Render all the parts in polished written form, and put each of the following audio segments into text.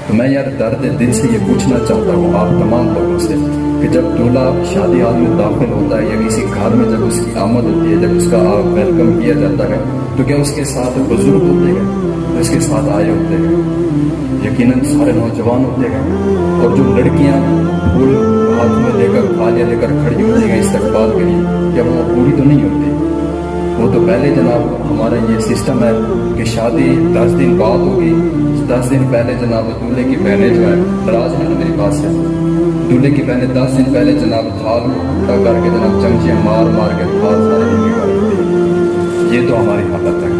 تو میں یار درد دل سے یہ پوچھنا چاہتا ہوں آپ تمام لوگوں سے کہ جب دولہا شادی حال میں داخل ہوتا ہے یا کسی گھر میں جب اس کی آمد ہوتی ہے، جب اس کا ویلکم کیا جاتا ہے، تو کیا اس کے ساتھ بزرگ ہوتے ہیں، اس کے ساتھ آئے ہوتے ہیں؟ یقیناً سارے نوجوان ہوتے ہیں، اور جو لڑکیاں پھول ہاتھ میں لے کر تھالیاں لے کر کھڑی ہوتی ہیں استقبال کے لیے، کیا وہ پوری تو نہیں ہوتی؟ وہ تو پہلے جناب ہمارا یہ سسٹم ہے کہ شادی 10 دن بعد ہوگی، 10 دن پہلے جناب دولہے کی بہنیں جو ہے ناراض ہے نا میری بات سے، دولہے کی بہنیں 10 دن پہلے جناب تھال کو اٹھا کر کے جناب چمچیاں مار مار کے تھال سارے دن کی کرتی، یہ تو ہماری حالت ہے۔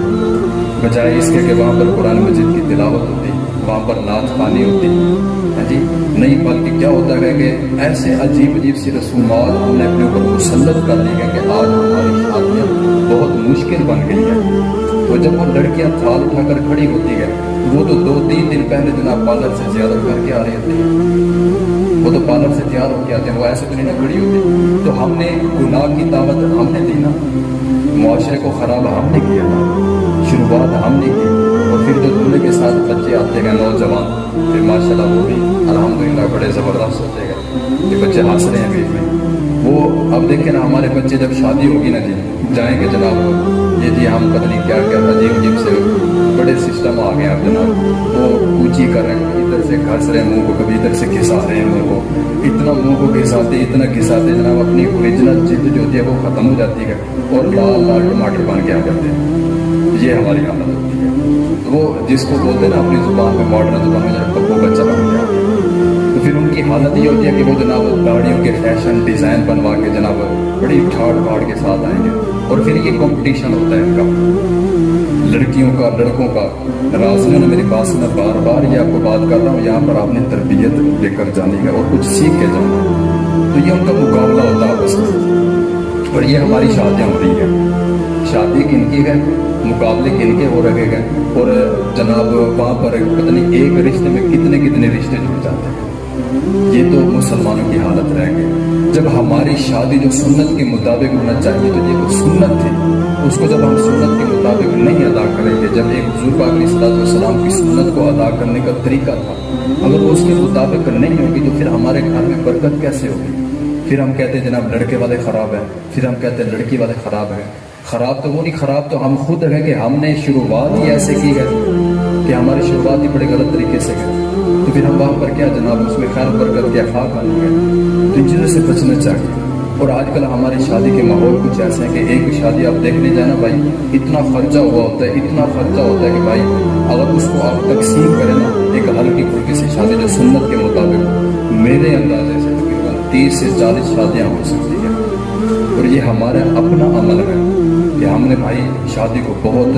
بجائے اس کے کہ وہاں پر قرآن مجید کی تلاوت ہوتی، وہاں پر نعت خوانی ہوتی ہے جی، نہیں بلکہ کیا ہوتا ہے کہ ایسے عجیب عجیب سی رسومات ہم نے اپنے اوپر مسلط کر لی ہے کہ آج ہماری شادیاں بہت مشکل بن گئی ہے۔ تو جب وہ لڑکیاں تھال اٹھا کر کھڑی ہوتی ہے، وہ تو 2-3 دن پہلے جناب پارلر سے زیارت کر کے آ رہی ہوتی ہے، وہ تو پارلر سے تیار ہو کے آتے ہیں، وہ ایسے تو نہیں نہ کھڑی ہوتی۔ تو ہم نے گناہ کی دعوت ہم نے دی نا، معاشرے کو خراب ہم نے کیا نا، شروعات ہم نے کی، اور پھر جو دولہے کے ساتھ بچے آتے گئے نوجوان، پھر ماشاءاللہ وہ بھی الحمدللہ بڑے زبردست ہوتے گئے، یہ بچے ہنس رہے ہیں بیچ میں۔ وہ اب دیکھیں نا ہمارے بچے جب شادی ہوگی نا جی، جائیں گے جناب یہ جی ہم پتہ نہیں کیا کیا عجیب عجیب سے بڑے سسٹم آ گئے اب جناب، وہ اونچی کر رہے ہیں، ادھر سے گھس رہے ہیں منہ کو، کبھی ادھر سے گھسا رہے ہیں منہ کو، اتنا منہ کو گھساتے اتنا گھساتے جناب اپنی اوریجنل جلد جو ہوتی ہے وہ ختم ہو جاتی ہے، اور لال لال ٹماٹر بن کے آ جاتے ہیں۔ یہ ہماری حالت ہوتی ہے۔ وہ جس کو بولتے ہیں نا اپنی زبان میں ماڈرن زبان میں جناب پپو بچہ بن گیا، تو پھر ان کی حالت یہ ہوتی ہے کہ وہ جناب گاڑیوں کے فیشن ڈیزائن بنوا کے جناب بڑی ٹھاڑ بھاڑ کے ساتھ آئیں گے، اور پھر یہ کمپٹیشن ہوتا ہے ان کا، لڑکیوں کا لڑکوں کا۔ ناراض نے میری بات سے میں بار بار یہ آپ کو بات کر رہا ہوں، یہاں پر آپ نے تربیت لے کر جانی ہے اور کچھ سیکھ کے جانا ہے، تو یہ ان کا مقابلہ ہوتا ہے آپس میں، اور یہ ہماری شادیاں ہو رہی ہیں۔ شادی کن کی ہے، مقابلے کن کے ہو رہے ہیں، اور جناب وہاں پر پتہ نہیں ایک رشتے میں کتنے کتنے رشتے جڑ جاتے ہیں۔ یہ تو مسلمانوں کی حالت رہ گئی۔ جب ہماری شادی جو سنت کے مطابق ہونا چاہیے تو یہ تو سنت تھی، اس کو جب ہم سنت کے مطابق نہیں ادا کریں گے، جب ایک حضور پاک علیہ الصلوۃ والسلام کی سنت کو ادا کرنے کا طریقہ تھا، اگر وہ اس کے مطابق نہیں ہوگی تو پھر ہمارے گھر میں برکت کیسے ہوگی؟ پھر ہم کہتے ہیں جناب لڑکے والے خراب ہیں، پھر ہم کہتے ہیں لڑکی والے خراب ہیں۔ خراب تو وہ نہیں، خراب تو ہم خود ہیں کہ ہم نے شروعات ہی ایسے کی ہے کہ ہماری شروعات ہی بڑے غلط طریقے سے ہے، تو پھر ہم وہاں پر کیا جناب اس میں خیر برکت کیا خاک آنی ہے۔ تو ان چیزوں سے بچنا چاہیے۔ اور آج کل ہماری شادی کے ماحول کچھ ایسے ہیں کہ ایک شادی آپ دیکھنے جائیں نا بھائی، اتنا خرچہ ہوا ہوتا ہے، اتنا خرچہ ہوتا ہے کہ بھائی اگر اس کو آپ تقسیم کریں نا ایک ہلکی پھلکی سی شادی جو سنت کے مطابق، میرے اندازے سے تقریباً 30 سے 40 شادیاں ہو سکتی ہیں۔ اور یہ ہمارا اپنا عمل ہے کہ ہم نے بھائی شادی کو بہت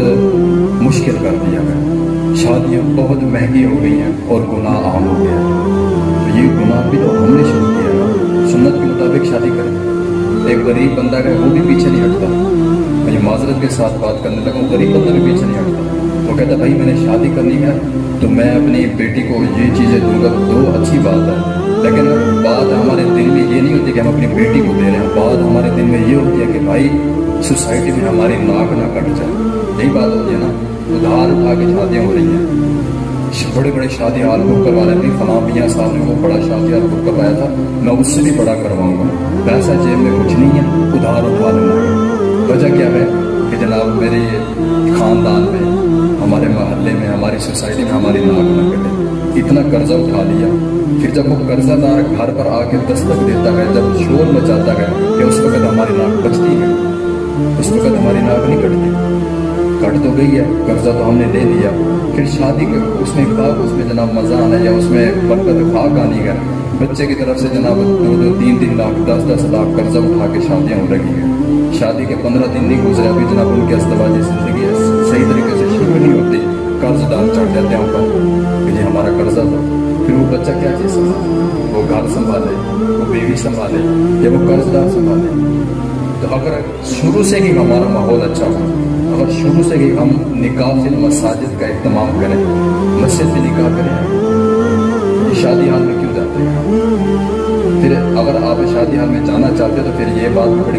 مشکل کر دیا ہے، شادیاں بہت مہنگی ہو گئی ہیں اور گناہ عام ہو گیا ہے۔ تو یہ گناہ بھی تو ہم نے شروع کیا ہے، سنت کے مطابق شادی کریں۔ ایک غریب بندہ ہے وہ بھی پیچھے نہیں ہٹتا، میں یہ معذرت کے ساتھ بات کرنے لگا ہوں، غریب بندہ بھی پیچھے نہیں ہٹتا، وہ کہتا بھائی میں نے شادی کرنی ہے تو میں اپنی بیٹی کو یہ چیزیں دوں گا، تو اچھی بات ہے، لیکن بات ہمارے دل میں یہ نہیں ہوتی کہ ہم اپنی بیٹی کو دے رہے ہیں، بات ہمارے دل میں یہ ہوتی ہے کہ بھائی سوسائٹی میں ہماری ناک نہ کٹ جائے، یہی بات ہوتی ہے نا۔ ادھار اٹھا کے شادیاں ہو رہی ہیں، بڑے بڑے شادی ہال بک کروا رہے تھے، فلاں میاں صاحب نے وہ بڑا شادی ہال بک کروایا تھا، میں اس سے بھی بڑا کرواؤں گا، پیسہ جیب میں کچھ نہیں ہے، ادھار اٹھا لینا ہے۔ وجہ کیا ہے کہ جناب میرے خاندان میں، ہمارے محلے میں، ہماری سوسائٹی میں ہماری ناک نہ کٹے، اتنا قرضہ اٹھا لیا۔ پھر جب وہ قرضہ دار گھر پر آ کے دستک دیتا ہے، جب شور مچاتا ہے کہ اس وقت ہماری ناک بچتی ہے، اس وقت ہماری ناک نہیں کٹتی، کٹ تو گئی ہے، قرضہ تو ہم نے لے لیا، پھر شادی کے اس میں خاک، اس میں جناب مزہ آنا یا اس میں برکت خاک آنی ہے، بچے کی طرف سے جناب 2-3 لاکھ 10-10 لاکھ قرضہ اٹھا کے شادیاں ہو رہی ہیں۔ شادی کے 15 دن نہیں گزرے ابھی جناب ان کے ازدواجی زندگی صحیح طریقے سے شروع نہیں ہوتی، قرض دار چڑھ جاتے ہیں اوپر کہ یہ ہمارا قرضہ تھا۔ پھر وہ بچہ کیا چیز سنبھالے، وہ گھر سنبھالے، وہ بیوی سنبھالے یا وہ قرض دار سنبھالے۔ تو اگر شروع سے ہی ہمارا ماحول اچھا ہو، اگر شروع سے ہی ہم نکاح فی المساجد کا اہتمام کریں، مسجد میں نکاح کریں، یہ شادی حال میں کیوں جاتے ہیں؟ پھر اگر آپ شادی حال میں جانا چاہتے تو پھر یہ بات بڑی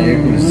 A to Z